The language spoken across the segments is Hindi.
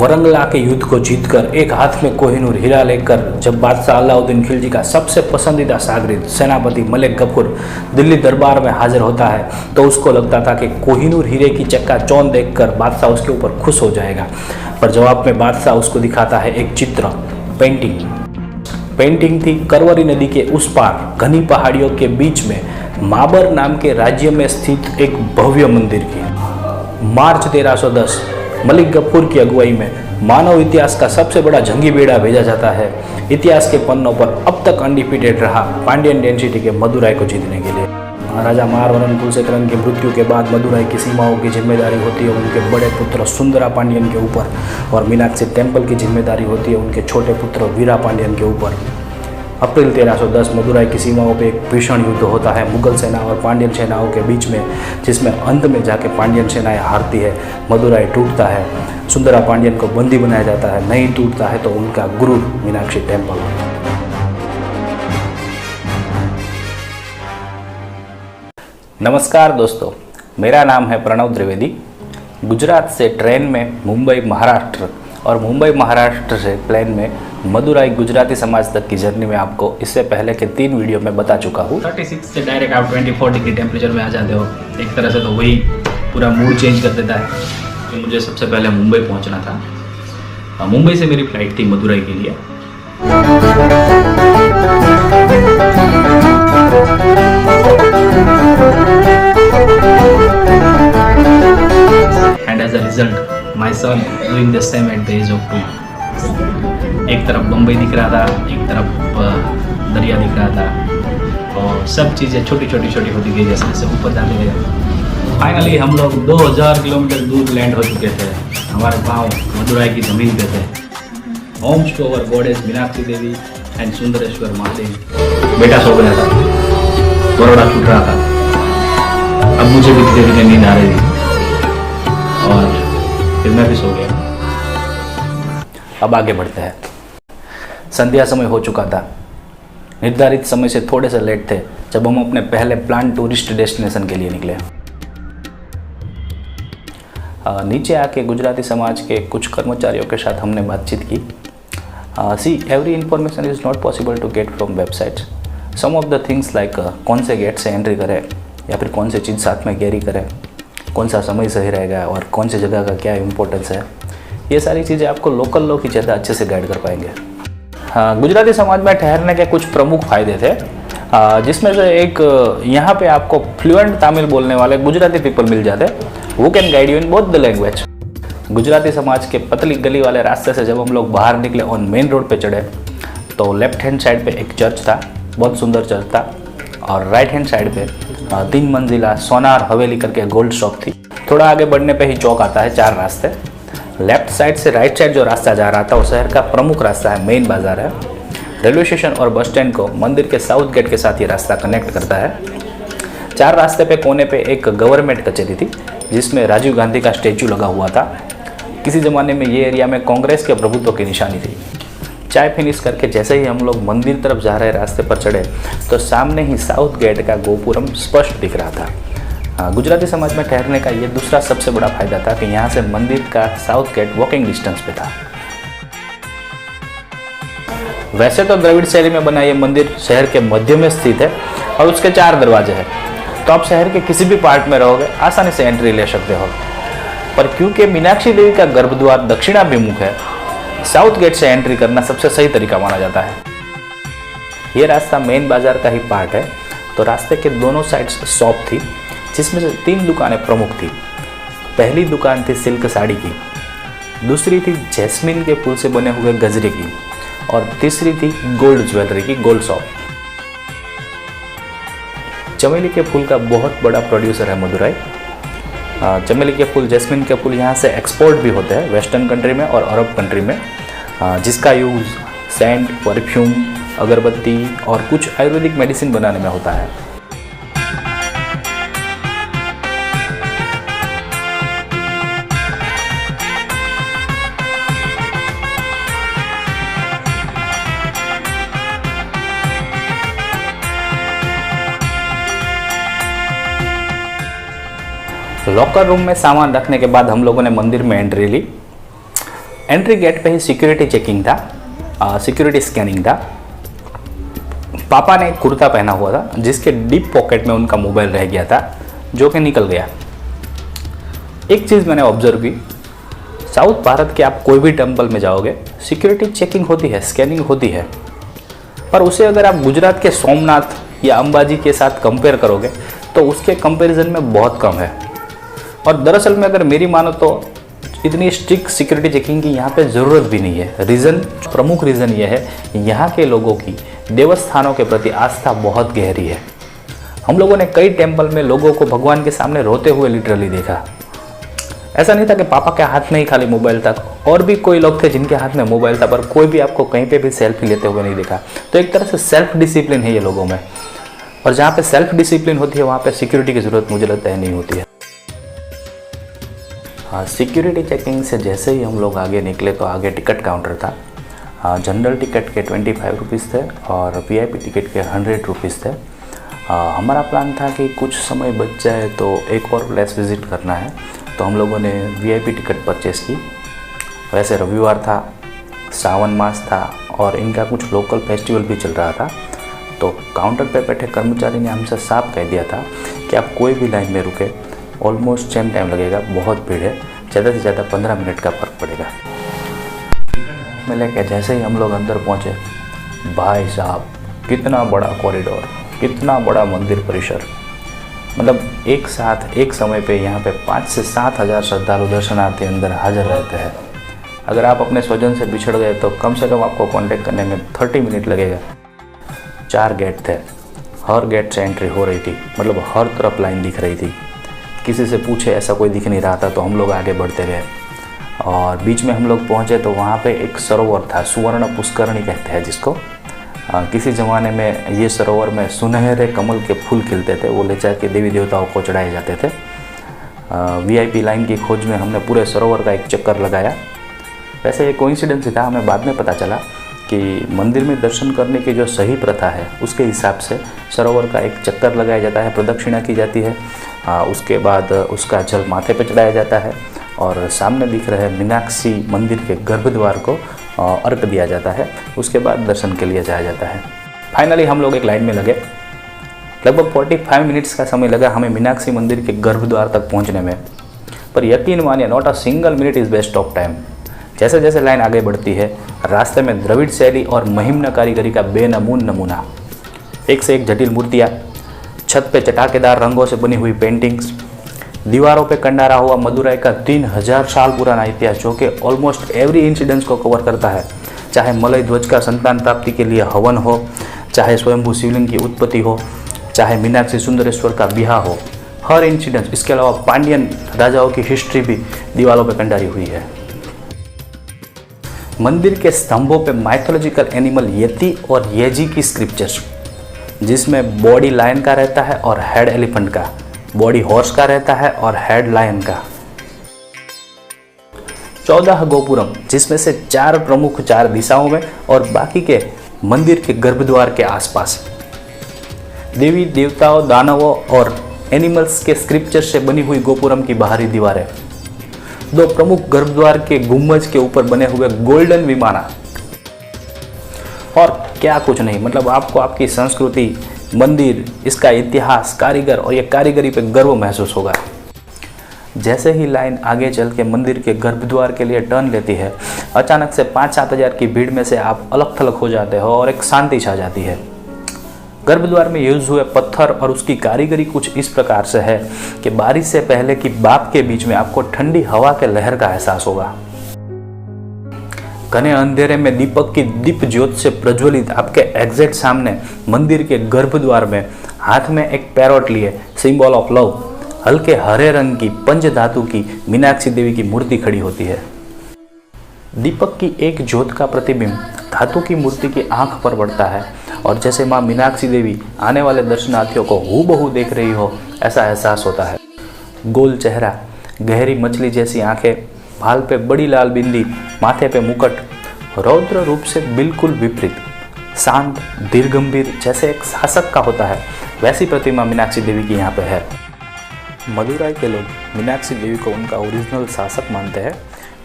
वरंगला के युद्ध को जीतकर एक हाथ में कोहिनूर हीरा लेकर जब बादशाह अलाउद्दीन खिलजी का सबसे पसंदीदा शागिर्द सेनापति मलिक गफूर दिल्ली दरबार में हाजिर होता है तो उसको लगता था कि कोहिनूर हीरे की चक्काचौंध देखकर बादशाह उसके ऊपर खुश हो जाएगा। पर जवाब में बादशाह उसको दिखाता है एक चित्र, पेंटिंग थी करवरी नदी के उस पार घनी पहाड़ियों के बीच में माबर नाम के राज्य में स्थित एक भव्य मंदिर की। मार्च 1310 मलिक गफूर की अगुवाई में मानव इतिहास का सबसे बड़ा जंगी बेड़ा भेजा जाता है इतिहास के पन्नों पर अब तक अनडिफिटेड रहा पांड्यन डेंसिटी के मदुराई को जीतने के लिए। राजा मारवारन कुलशेखरन की मृत्यु के बाद मदुराई की सीमाओं की जिम्मेदारी होती है उनके बड़े पुत्र सुंदरा पांड्यन के ऊपर और मीनाक्षी टेम्पल की जिम्मेदारी होती है उनके छोटे पुत्र वीरा पांड्यन के ऊपर। अप्रैल 1310 मदुराई की सीमाओं पर एक भीषण युद्ध होता है मुगल सेना और पांड्यन सेनाओं के बीच में, जिसमें अंत में जाके पांड्यन सेनाएं हारती है, मदुराई टूटता है, सुंदरा पांड्यन को बंदी बनाया जाता है, नहीं टूटता है तो उनका गुरु मीनाक्षी टेम्पल। नमस्कार दोस्तों, मेरा नाम है प्रणव द्विवेदी। गुजरात से ट्रेन में मुंबई महाराष्ट्र और मुंबई महाराष्ट्र से प्लेन में मदुराई गुजराती समाज तक की जर्नी में आपको इससे पहले के 3 वीडियो में बता चुका हूँ। 36 से डायरेक्ट आप 24 डिग्री टेम्परेचर में आ जाते हो। एक तरह से तो वही पूरा मूड चेंज कर देता है। तो मुझे सबसे पहले मुंबई पहुँचना था। मुंबई से मेरी फ्लाइट थी मदुराई के लिए। And as a result, my son doing the same at the age of 2. एक तरफ बम्बई दिख रहा था, एक तरफ दरिया दिख रहा था और सब चीज़ें छोटी छोटी होती गई जैसे जैसे ऊपर जाते गए। फाइनली हम लोग 2000 किलोमीटर दूर लैंड हो चुके थे। हमारे पाँव मदुराई की ज़मीन पे थे। Homes to our goddess Meenakshi Devi and Sundareshwar Mahadev. बेटा सो गया था, बरोड़ा छूट रहा था। अब मुझे भी धीरे धीरे नींद आ रही थी और फिर मैं भी सो गया। अब आगे बढ़ते हैं। संध्या समय हो चुका था। निर्धारित समय से थोड़े से लेट थे जब हम अपने पहले प्लान टूरिस्ट डेस्टिनेशन के लिए निकले। नीचे आके गुजराती समाज के कुछ कर्मचारियों के साथ हमने बातचीत की। See every information is not possible to get from websites. Some of the things like कौन से गेट से एंट्री करें या फिर कौन से चीज़ साथ में कैरी करें, कौन सा समय सही रहेगा और कौन सी जगह का क्या इम्पोर्टेंस है, ये सारी चीज़ें आपको लोकल लोग ही ज़्यादा अच्छे से गाइड कर पाएंगे। गुजराती समाज में ठहरने के कुछ प्रमुख फ़ायदे थे, जिसमें से एक यहाँ पे आपको फ्लुएंट तमिल बोलने वाले गुजराती पीपल मिल जाते वो can guide you in both the language. Gujarati समाज के पतली गली वाले रास्ते से जब हम लोग बाहर निकले और मेन रोड पे चढ़े तो लेफ्ट हैंड साइड पे एक चर्च था, बहुत सुंदर चर्च था, और राइट हैंड साइड पे 3 मंजिला सोनार हवेली करके गोल्ड शॉप थी। थोड़ा आगे बढ़ने पे ही चौक आता है, 4 रास्ते। लेफ्ट साइड से राइट साइड जो रास्ता जा रहा था वो शहर का प्रमुख रास्ता है, मेन बाजार है। रेलवे स्टेशन और बस स्टैंड को मंदिर के साउथ गेट के साथ ये रास्ता कनेक्ट करता है। 4 रास्ते पे कोने पे एक गवर्नमेंट कचहरी थी जिसमें राजीव गांधी का स्टैचू लगा हुआ था। किसी ज़माने में ये एरिया में कांग्रेस के प्रभुत्व की निशानी थी। चाय फिनिश करके जैसे ही हम लोग मंदिर तरफ जा रहे रास्ते पर चढ़े तो सामने ही साउथ गेट का गोपुरम स्पष्ट दिख रहा था। गुजराती समाज में ठहरने का ये दूसरा सबसे बड़ा फायदा था कि यहाँ से मंदिर का साउथ गेट वॉकिंग डिस्टेंस पे था। वैसे तो द्रविड़ शैली में बना ये मंदिर शहर के मध्य में स्थित है और उसके 4 दरवाजे हैं, तो आप शहर के किसी भी पार्ट में रहोगे आसानी से एंट्री ले सकते हो। पर क्योंकि मीनाक्षी देवी का गर्भद्वार दक्षिणाभिमुख है, साउथ गेट से एंट्री करना सबसे सही तरीका माना जाता है। ये रास्ता मेन बाजार का ही पार्ट है, तो रास्ते के दोनों साइड्स शॉप थी जिसमें से 3 दुकानें प्रमुख थी। पहली दुकान थी सिल्क साड़ी की, दूसरी थी जैस्मिन के फूल से बने हुए गजरे की और तीसरी थी गोल्ड ज्वेलरी की गोल्ड शॉप। चमेली के फूल का बहुत बड़ा प्रोड्यूसर है मदुराई। चमेली के फूल, जैस्मिन के फूल यहाँ से एक्सपोर्ट भी होते हैं वेस्टर्न कंट्री में और अरब कंट्री में, जिसका यूज़ सेंट, परफ्यूम, अगरबत्ती और कुछ आयुर्वेदिक मेडिसिन बनाने में होता है। लॉकर रूम में सामान रखने के बाद हम लोगों ने मंदिर में एंट्री ली। एंट्री गेट पे ही सिक्योरिटी चेकिंग था, सिक्योरिटी स्कैनिंग था। पापा ने एक कुर्ता पहना हुआ था जिसके डीप पॉकेट में उनका मोबाइल रह गया था, जो कि निकल गया। एक चीज़ मैंने ऑब्जर्व की, साउथ भारत के आप कोई भी टेम्पल में जाओगे सिक्योरिटी चेकिंग होती है, स्कैनिंग होती है, पर उसे अगर आप गुजरात के सोमनाथ या अंबाजी के साथ कंपेयर करोगे तो उसके कंपैरिजन में बहुत कम है। और दरअसल में अगर मेरी मानो तो इतनी स्ट्रिक्ट सिक्योरिटी चेकिंग की यहाँ पे ज़रूरत भी नहीं है। प्रमुख रीज़न ये है, यहाँ के लोगों की देवस्थानों के प्रति आस्था बहुत गहरी है। हम लोगों ने कई टेम्पल में लोगों को भगवान के सामने रोते हुए लिटरली देखा। ऐसा नहीं था कि पापा के हाथ में ही खाली मोबाइल था, और भी कोई लोग थे जिनके हाथ में मोबाइल था, पर कोई भी आपको कहीं पे भी सेल्फी लेते हुए नहीं देखा। तो एक तरह से सेल्फ डिसिप्लिन है ये लोगों में, और जहाँ पे सेल्फ डिसिप्लिन होती है वहाँ पे सिक्योरिटी की ज़रूरत मुझे लगता है नहीं होती है। हाँ, सिक्योरिटी चेकिंग से जैसे ही हम लोग आगे निकले तो आगे टिकट काउंटर था। जनरल टिकट के 25 रुपीज़ थे और वीआईपी टिकट के 100 रुपीज़ थे। हमारा प्लान था कि कुछ समय बच जाए तो एक और प्लेस विज़िट करना है, तो हम लोगों ने वीआईपी टिकट परचेज़ की। वैसे रविवार था, सावन मास था और इनका कुछ लोकल फेस्टिवल भी चल रहा था, तो काउंटर पे बैठे कर्मचारी ने हमसे साफ कह दिया था कि आप कोई भी लाइन में रुके, ऑलमोस्ट सेम टाइम लगेगा, बहुत भीड़ है, ज़्यादा से ज़्यादा 15 मिनट का फ़र्क पड़ेगा। मैं लेके जैसे ही हम लोग अंदर पहुँचे, भाई साहब कितना बड़ा कॉरिडोर, कितना बड़ा मंदिर परिसर, मतलब एक साथ एक समय पे यहाँ पे 5 से 7 हज़ार श्रद्धालु दर्शनार्थी अंदर हाजिर रहते हैं। अगर आप अपने स्वजन से बिछड़ गए तो कम से कम आपको कांटेक्ट करने में 30 मिनट लगेगा। 4 गेट थे, हर गेट से एंट्री हो रही थी, मतलब हर तरफ लाइन दिख रही थी। किसी से पूछे ऐसा कोई दिख नहीं रहा था, तो हम लोग आगे बढ़ते गए और बीच में हम लोग पहुँचे तो वहाँ पे एक सरोवर था, सुवर्ण पुष्करणी कहते हैं जिसको। किसी ज़माने में ये सरोवर में सुनहरे कमल के फूल खिलते थे, वो ले जाके देवी देवताओं को चढ़ाए जाते थे। वीआईपी लाइन की खोज में हमने पूरे सरोवर का एक चक्कर लगाया। वैसे ये कोइंसिडेंस ही था, हमें बाद में पता चला कि मंदिर में दर्शन करने की जो सही प्रथा है उसके हिसाब से सरोवर का एक चक्कर लगाया जाता है, प्रदक्षिणा की जाती है, उसके बाद उसका जल माथे पर चढ़ाया जाता है और सामने दिख रहे मीनाक्षी मंदिर के गर्भद्वार को अर्घ दिया जाता है। उसके बाद दर्शन के लिए जाया जाता है। फाइनली हम लोग एक लाइन में लगे, लगभग 45 मिनट्स का समय लगा हमें मीनाक्षी मंदिर के गर्भद्वार तक पहुंचने में, पर यकीन मानिए not a single minute is waste of time. जैसे जैसे लाइन आगे बढ़ती है, रास्ते में द्रविड़ शैली और महिम्न कारीगरी का बेनमून नमूना, एक से एक जटिल मूर्तियाँ, छत पे चटाकेदार रंगों से बनी हुई पेंटिंग्स, दीवारों पे कंडारा हुआ मदुराई का 3000 साल पुराना इतिहास जो कि ऑलमोस्ट एवरी इंसिडेंस को कवर करता है। चाहे मलय ध्वज का संतान प्राप्ति के लिए हवन हो, चाहे स्वयंभू शिवलिंग की उत्पत्ति हो, चाहे मीनाक्षी सुंदरेश्वर का बिहा हो, हर इंसिडेंस। इसके अलावा पांड्यन राजाओं की हिस्ट्री भी दीवारों पर कंडारी हुई है। मंदिर के स्तंभों पे माइथोलॉजिकल एनिमल यति और येजी की स्क्रिप्चर्स, जिसमें बॉडी लायन का रहता है और हेड एलिफेंट का, बॉडी हॉर्स का रहता है और हेड लायन का। 14 गोपुरम, जिसमें से 4 प्रमुख 4 दिशाओं में और बाकी के मंदिर के गर्भद्वार के आसपास। देवी देवताओं, दानवों और एनिमल्स के स्क्रिप्चर से बनी हुई गोपुरम की बाहरी दीवारें। 2 प्रमुख गर्भद्वार के गुम्बज के ऊपर बने हुए गोल्डन विमाना, और क्या कुछ नहीं, मतलब आपको आपकी संस्कृति, मंदिर, इसका इतिहास, कारीगर और ये कारीगरी पे गर्व महसूस होगा। जैसे ही लाइन आगे चल के मंदिर के गर्भद्वार के लिए टर्न लेती है, अचानक से 5-7 हज़ार की भीड़ में से आप अलग थलग हो जाते हो और एक शांति छा जाती है। गर्भद्वार में यूज हुए पत्थर और उसकी कारीगरी कुछ इस प्रकार से है कि बारिश से पहले की बाप के बीच में आपको ठंडी हवा के लहर का एहसास होगा। घने अंधेरे में दीपक की दीप ज्योत से प्रज्वलित आपके एग्जैक्ट सामने मंदिर के गर्भद्वार में हाथ में एक पैरोट लिए, सिंबल ऑफ लव, हल्के हरे रंग की पंच धातु की मीनाक्षी देवी की मूर्ति खड़ी होती है। दीपक की एक ज्योत का प्रतिबिंब धातु की मूर्ति की आंख पर पड़ता है और जैसे मां मीनाक्षी देवी आने वाले दर्शनार्थियों को हूबहू देख रही हो ऐसा एहसास होता है। गोल चेहरा, गहरी मछली जैसी आंखें, भाल पे बड़ी लाल बिंदी, माथे पे मुकुट, रौद्र रूप से बिल्कुल विपरीत, शांत, दीर्घगंभीर, जैसे एक शासक का होता है, वैसी प्रतिमा मीनाक्षी देवी की यहाँ पे है। मदुराई के लोग मीनाक्षी देवी को उनका ओरिजिनल शासक मानते हैं।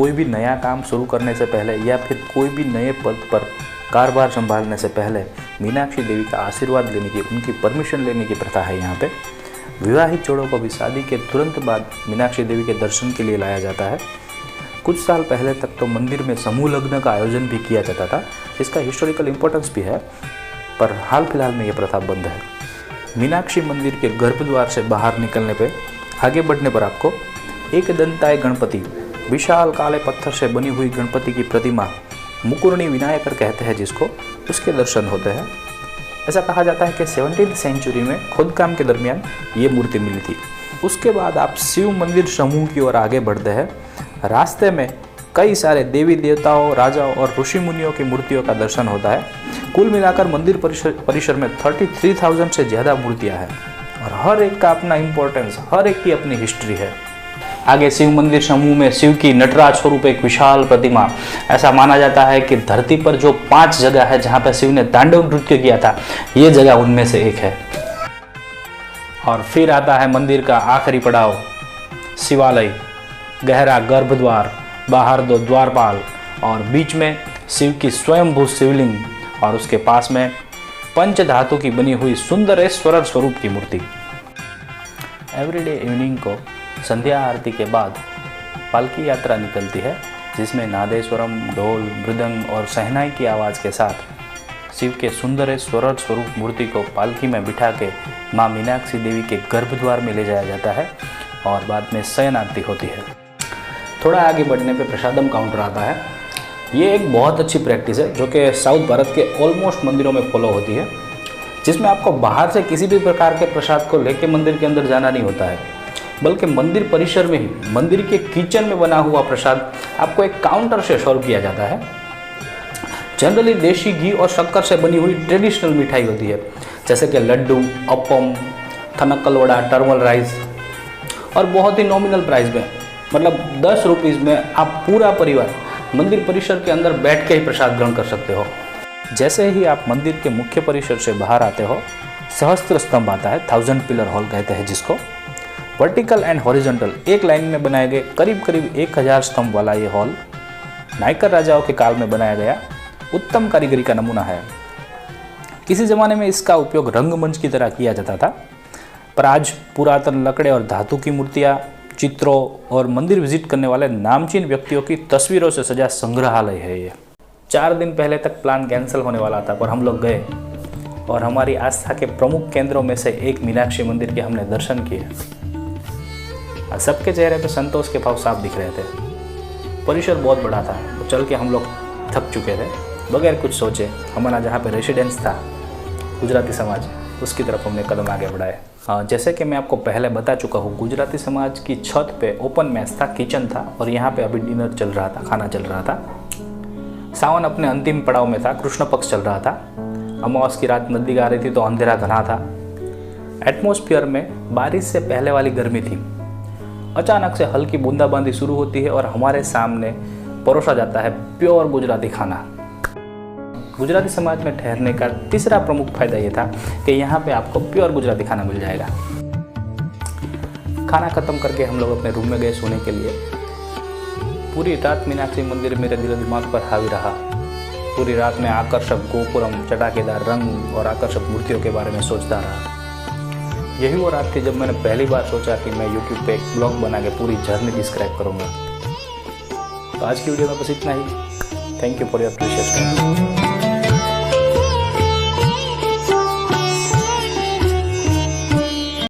कोई भी नया काम शुरू करने से पहले या फिर कोई भी नए पद पर कारभार संभालने से पहले मीनाक्षी देवी का आशीर्वाद लेने की, उनकी परमिशन लेने की प्रथा है यहाँ पे। विवाहित जोड़ों को भी शादी के तुरंत बाद मीनाक्षी देवी के दर्शन के लिए लाया जाता है। कुछ साल पहले तक तो मंदिर में समूह लग्न का आयोजन भी किया जाता था, जिसका हिस्टोरिकल इम्पोर्टेंस भी है, पर हाल फिलहाल में ये प्रथा बंद है। मीनाक्षी मंदिर के गर्भद्वार से बाहर निकलने पे, आगे बढ़ने पर आपको एक दंताय गणपति, विशाल काले पत्थर से बनी हुई गणपति की प्रतिमा, मुकुरणी विनायकर कहते हैं जिसको, उसके दर्शन होते हैं। ऐसा कहा जाता है कि 17वीं सेंचुरी में खोदकाम के दरमियान ये मूर्ति मिली थी। उसके बाद आप शिव मंदिर समूह की ओर आगे बढ़ते हैं। रास्ते में कई सारे देवी देवताओं, राजाओं और ऋषि मुनियों की मूर्तियों का दर्शन होता है। कुल मिलाकर मंदिर परिसर में 33,000 से ज़्यादा मूर्तियाँ हैं और हर एक का अपना इम्पोर्टेंस, हर एक की अपनी हिस्ट्री है। आगे शिव मंदिर समूह में शिव की नटराज स्वरूप एक विशाल प्रतिमा, ऐसा माना जाता है कि धरती पर जो 5 जगह है जहाँ पर शिव ने तांडव नृत्य किया था, ये जगह उनमें से एक है। और फिर आता है मंदिर का आखिरी पड़ाव, शिवालय, गहरा गर्भद्वार, बाहर 2 द्वारपाल और बीच में शिव की स्वयंभू शिवलिंग और उसके पास में पंच धातु की बनी हुई सुंदरेश्वर स्वरूप की मूर्ति। एवरीडे इवनिंग को संध्या आरती के बाद पालकी यात्रा निकलती है, जिसमें नादेश्वरम, ढोल, मृदंग और शहनाई की आवाज़ के साथ शिव के सुंदरेश्वर स्वरूप मूर्ति को पालकी में बिठा के माँ मीनाक्षी देवी के गर्भद्वार में ले जाया जाता है और बाद में शयन आरती होती है। थोड़ा आगे बढ़ने पे प्रसादम काउंटर आता है। ये एक बहुत अच्छी प्रैक्टिस है जो कि साउथ भारत के ऑलमोस्ट मंदिरों में फॉलो होती है, जिसमें आपको बाहर से किसी भी प्रकार के प्रसाद को लेके मंदिर के अंदर जाना नहीं होता है, बल्कि मंदिर परिसर में ही मंदिर के किचन में बना हुआ प्रसाद आपको एक काउंटर से सर्व किया जाता है। जनरली देसी घी और शक्कर से बनी हुई ट्रेडिशनल मिठाई होती है, जैसे कि लड्डू, अप्पम, थनक्कल वड़ा, टर्मल राइस, और बहुत ही नॉमिनल प्राइस में, मतलब 10 रुपीज़ में आप पूरा परिवार मंदिर परिसर के अंदर बैठ के ही प्रसाद ग्रहण कर सकते हो। जैसे ही आप मंदिर के मुख्य परिसर से बाहर आते हो, सहस्त्र स्तंभ आता है, 1000 पिलर हॉल कहते हैं जिसको। वर्टिकल एंड हॉरिजॉन्टल एक लाइन में बनाए गए करीब 1000 स्तंभ वाला ये हॉल नायकर राजाओं के काल में बनाया गया उत्तम कारीगरी का नमूना है। किसी ज़माने में इसका उपयोग रंगमंच की तरह किया जाता था, पर आज पुरातन लकड़े और धातु की मूर्तियाँ, चित्रों और मंदिर विजिट करने वाले नामचीन व्यक्तियों की तस्वीरों से सजा संग्रहालय है ये। 4 दिन पहले तक प्लान कैंसिल होने वाला था, पर हम लोग गए और हमारी आस्था के प्रमुख केंद्रों में से एक मीनाक्षी मंदिर के हमने दर्शन किए। सबके चेहरे पे संतोष के भाव साफ दिख रहे थे। परिसर बहुत बड़ा था, तो चल के हम लोग थक चुके थे। बगैर कुछ सोचे हमारा जहाँ पे रेसिडेंस था गुजराती समाज, उसकी तरफ हमने कदम आगे बढ़ाए। जैसे कि मैं आपको पहले बता चुका हूँ, गुजराती समाज की छत पे ओपन मैस था, किचन था और यहाँ पे अभी डिनर चल रहा था, खाना चल रहा था। सावन अपने अंतिम पड़ाव में था, कृष्ण पक्ष चल रहा था। अमावस की रात नदी आ रही थी तो अंधेरा घना था। एटमॉस्फेयर में बारिश से पहले वाली गर्मी थी। अचानक से हल्की बूंदाबांदी शुरू होती है और हमारे सामने परोसा जाता है प्योर गुजराती खाना। गुजराती समाज में ठहरने का तीसरा प्रमुख फायदा ये था कि यहाँ पे आपको प्योर गुजराती खाना मिल जाएगा। खाना खत्म करके हम लोग अपने रूम में गए सोने के लिए। पूरी रात मीनाक्षी मंदिर मेरे दिल दिमाग पर हावी रहा। पूरी रात में आकर्षक गोपुरम, चटाकेदार रंग और आकर्षक मूर्तियों के बारे में सोचता रहा। यही वो रात थी जब मैंने पहली बार सोचा कि मैं YouTube पे एक ब्लॉग बना के पूरी जर्नी डिस्क्राइब करूँगा। तो आज की वीडियो में बस इतना ही। Thank you for your precious time.